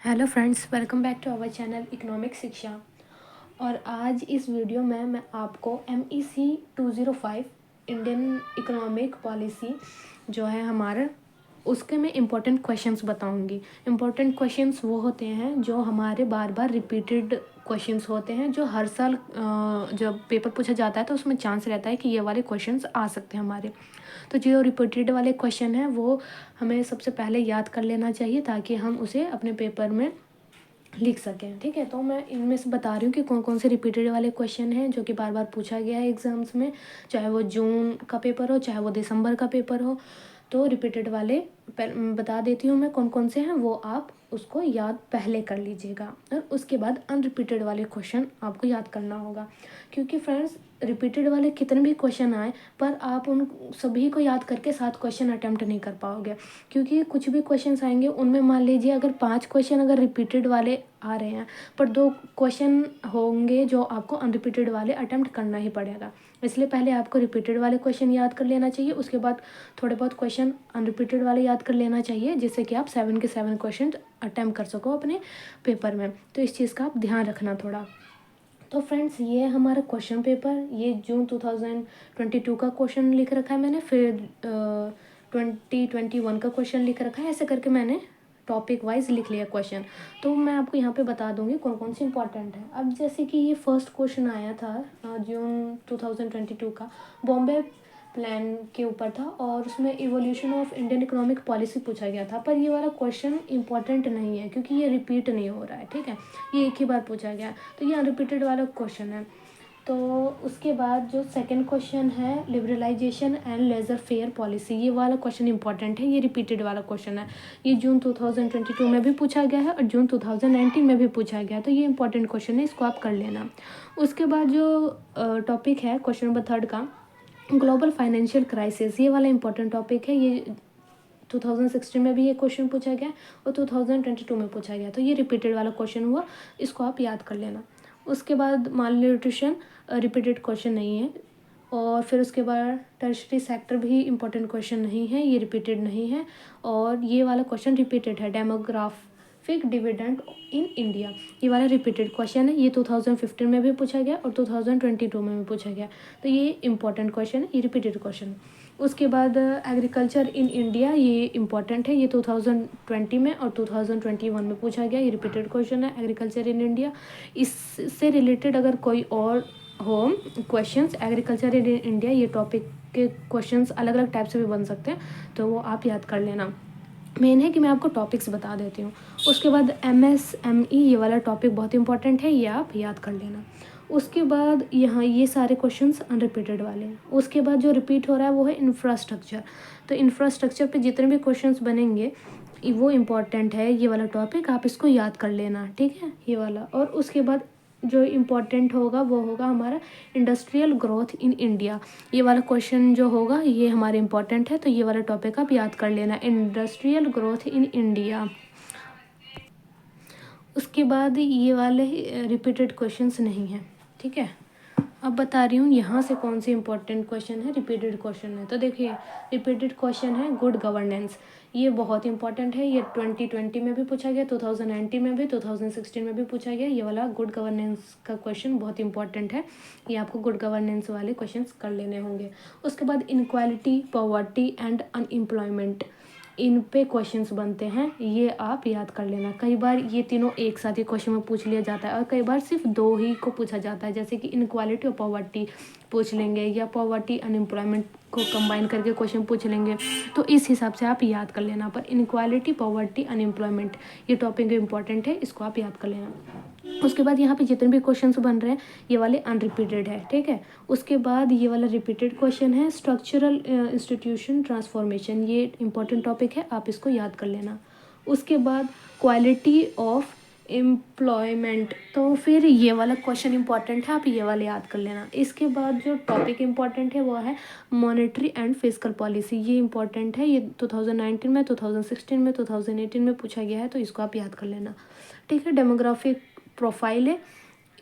Hello friends, welcome back to our channel economic Shiksha. और आज इस वीडियो में मैं आपको MEC 205 इंडियन इकोनॉमिक पॉलिसी जो है हमारा, उसके मैं इम्पोर्टेंट क्वेश्चंस बताऊंगी। इम्पोर्टेंट क्वेश्चंस वो होते हैं जो हमारे बार बार रिपीटेड क्वेश्चंस होते हैं, जो हर साल जब पेपर पूछा जाता है तो उसमें चांस रहता है कि ये वाले क्वेश्चंस आ सकते हैं हमारे। तो जो रिपीटेड वाले क्वेश्चन हैं वो हमें सबसे पहले याद कर लेना चाहिए ताकि हम उसे अपने पेपर में लिख सकें। ठीक है, तो मैं इनमें से बता रही हूँ कि कौन कौन से रिपीटेड वाले क्वेश्चन हैं जो कि बार बार पूछा गया है एग्जाम्स में, चाहे वो जून का पेपर हो चाहे वो दिसंबर का पेपर हो। तो रिपीटेड वाले बता देती हूँ मैं कौन कौन से हैं, वो आप उसको याद पहले कर लीजिएगा और उसके बाद अनरिपीटेड वाले क्वेश्चन आपको याद करना होगा। क्योंकि फ्रेंड्स, रिपीटेड वाले कितने भी क्वेश्चन आए पर आप उन सभी को याद करके 7 क्वेश्चन अटेम्प्ट नहीं कर पाओगे। क्योंकि कुछ भी क्वेश्चंस आएंगे उनमें मान लीजिए अगर 5 क्वेश्चन अगर रिपीटेड वाले आ रहे हैं पर 2 क्वेश्चन होंगे जो आपको अनरिपीटेड वाले अटेम्प्ट करना ही पड़ेगा। इसलिए पहले आपको रिपीटेड वाले क्वेश्चन याद कर लेना चाहिए, उसके बाद थोड़े बहुत क्वेश्चन अनरिपीटेड वाले याद कर लेना चाहिए, जिससे कि आप 7 के 7 क्वेश्चन अटेम्प्ट कर सको अपने पेपर में। तो इस चीज़ का आप ध्यान रखना थोड़ा। तो फ्रेंड्स, ये हमारा क्वेश्चन पेपर, ये जून 2022 का क्वेश्चन लिख रखा है मैंने, फिर 2021 का क्वेश्चन लिख रखा है, ऐसे करके मैंने टॉपिक वाइज लिख लिया क्वेश्चन। तो मैं आपको यहाँ पे बता दूंगी कौन कौन सी इंपॉर्टेंट है। अब जैसे कि ये फर्स्ट क्वेश्चन आया था जून 2022 का, बॉम्बे प्लान के ऊपर था और उसमें evolution of Indian economic policy पूछा गया था। पर ये वाला क्वेश्चन इंपॉर्टेंट नहीं है क्योंकि ये रिपीट नहीं हो रहा है। ठीक है, ये एक ही बार पूछा गया है, तो ये अनरिपीटेड वाला क्वेश्चन है। तो उसके बाद जो सेकंड क्वेश्चन है, liberalisation and laissez faire policy, ये वाला क्वेश्चन इंपॉर्टेंट है, ये रिपीटेड वाला क्वेश्चन है। ये जून 2022 में भी पूछा गया है और जून 2019 में भी पूछा गया है, तो ये इंपॉर्टेंट क्वेश्चन है, इसको आप कर लेना। उसके बाद जो टॉपिक है क्वेश्चन नंबर 3 का, ग्लोबल फाइनेंशियल क्राइसिस, ये वाला इंपॉर्टेंट टॉपिक है। ये 2016 में भी ये क्वेश्चन पूछा गया और 2022 में पूछा गया, तो ये रिपीटेड वाला क्वेश्चन हुआ, इसको आप याद कर लेना। उसके बाद माल न्यूट्रिशन रिपीटेड क्वेश्चन नहीं है। और फिर उसके बाद टर्शरी सेक्टर भी इंपॉर्टेंट क्वेश्चन नहीं है, ये रिपीटेड नहीं है। और ये वाला क्वेश्चन रिपीटेड है, डेमोग्राफिक डिविडेंड इन इंडिया, ये वाला रिपीटेड क्वेश्चन है। ये 2015 में भी पूछा गया और 2022 में भी पूछा गया, तो ये इंपॉर्टेंट क्वेश्चन है, ये रिपीटेड क्वेश्चन। उसके बाद एग्रीकल्चर इन इंडिया, ये इंपॉर्टेंट है, ये 2020 में और 2021 में पूछा गया, ये रिपीटेड क्वेश्चन है, एग्रीकल्चर इन इंडिया। इससे रिलेटेड अगर कोई और हो क्वेश्चंस एग्रीकल्चर इन इंडिया, ये टॉपिक के क्वेश्चंस अलग अलग टाइप से भी बन सकते हैं, तो वो आप याद कर लेना। मेन है कि मैं आपको टॉपिक्स बता देती हूँ। उसके बाद MSME, ये वाला टॉपिक बहुत इंपॉर्टेंट है, ये आप याद कर लेना। उसके बाद यहाँ ये सारे क्वेश्चंस अनरिपीटेड वाले हैं। उसके बाद जो रिपीट हो रहा है वो है इंफ्रास्ट्रक्चर। तो इंफ्रास्ट्रक्चर पे जितने भी क्वेश्चंस बनेंगे वो इम्पॉर्टेंट है, ये वाला टॉपिक आप इसको याद कर लेना। ठीक है, ये वाला। और उसके बाद जो इम्पोर्टेंट होगा वो होगा हमारा इंडस्ट्रियल ग्रोथ इन इंडिया, ये वाला क्वेश्चन जो होगा ये हमारे इम्पोर्टेंट है, तो ये वाला टॉपिक आप याद कर लेना, इंडस्ट्रियल ग्रोथ इन इंडिया। उसके बाद ये वाले रिपीटेड क्वेश्चंस नहीं हैं। ठीक है, अब बता रही हूँ यहाँ से कौन से इंपॉर्टेंट क्वेश्चन है, रिपीटेड क्वेश्चन है। तो देखिए, रिपीटेड क्वेश्चन है गुड गवर्नेंस, ये बहुत इंपॉर्टेंट है, ये 2020 में भी पूछा गया, 2019 में भी, 2016 में भी पूछा गया। ये वाला गुड गवर्नेंस का क्वेश्चन बहुत इंपॉर्टेंट है, ये आपको गुड गवर्नेंस वाले क्वेश्चन कर लेने होंगे। उसके बाद इनक्वालिटी, पॉवर्टी एंड अनएम्प्लॉयमेंट, इन पे क्वेश्चंस बनते हैं, ये आप याद कर लेना। कई बार ये तीनों एक साथ ही क्वेश्चन में पूछ लिया जाता है और कई बार सिर्फ 2 ही को पूछा जाता है, जैसे कि इनक्वालिटी और पॉवर्टी पूछ लेंगे या पॉवर्टी अनएम्प्लॉयमेंट को कंबाइन करके क्वेश्चन पूछ लेंगे, तो इस हिसाब से आप याद कर लेना। पर इनक्वालिटी, पॉवर्टी, अनएम्प्लॉयमेंट, ये टॉपिक इंपॉर्टेंट है, इसको आप याद कर लेना। उसके बाद यहाँ पे जितने भी क्वेश्चंस बन रहे हैं ये वाले अनरिपीटेड है। ठीक है, उसके बाद ये वाला रिपीटेड क्वेश्चन है स्ट्रक्चरल इंस्टीट्यूशन ट्रांसफॉर्मेशन, ये इंपॉर्टेंट टॉपिक है, आप इसको याद कर लेना। उसके बाद क्वालिटी ऑफ एम्प्लॉयमेंट, तो फिर ये वाला क्वेश्चन इंपॉर्टेंट है, आप ये वाला याद कर लेना। इसके बाद जो टॉपिक इंपॉर्टेंट है वो है मॉनेटरी एंड फिस्कल पॉलिसी, ये इंपॉर्टेंट है, ये 2019 में, 2016 में, 2018 में पूछा गया है, तो इसको आप याद कर लेना। ठीक है, डेमोग्राफिक प्रोफाइल है,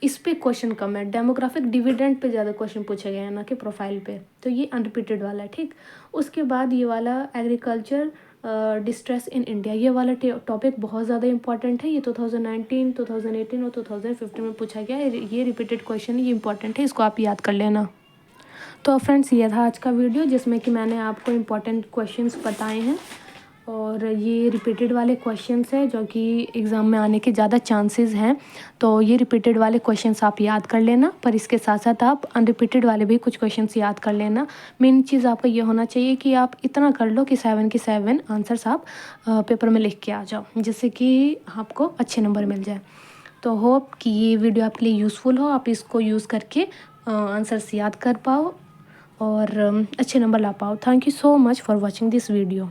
इस पे क्वेश्चन कम है, डेमोग्राफिक डिविडेंड पे ज़्यादा क्वेश्चन पूछे गए हैं ना कि प्रोफाइल पे, तो ये अनरिपीटेड वाला है। ठीक, उसके बाद ये वाला एग्रीकल्चर डिस्ट्रेस इन इंडिया, ये वाला टॉपिक बहुत ज़्यादा इंपॉर्टेंट है। ये 2019, 2018 और 2015 में पूछा गया है। ये रिपीटेड क्वेश्चन है, ये इंपॉर्टेंट है, इसको आप याद कर लेना। तो फ्रेंड्स, ये था आज का वीडियो जिसमें कि मैंने आपको इम्पोर्टेंट क्वेश्चंस बताए हैं और ये रिपीटेड वाले क्वेश्चंस हैं जो कि एग्ज़ाम में आने के ज़्यादा चांसेस हैं। तो ये रिपीटेड वाले क्वेश्चंस आप याद कर लेना, पर इसके साथ साथ आप अनरिपीटेड वाले भी कुछ क्वेश्चंस याद कर लेना। मेन चीज़ आपका ये होना चाहिए कि आप इतना कर लो कि 7 के 7 आंसर्स आप पेपर में लिख के आ जाओ, जिससे कि आपको अच्छे नंबर मिल जाए। तो होप कि ये वीडियो आपके लिए यूज़फुल हो, आप इसको यूज़ करके आंसर्स याद कर पाओ और अच्छे नंबर ला पाओ। Thank you so much for watching this video.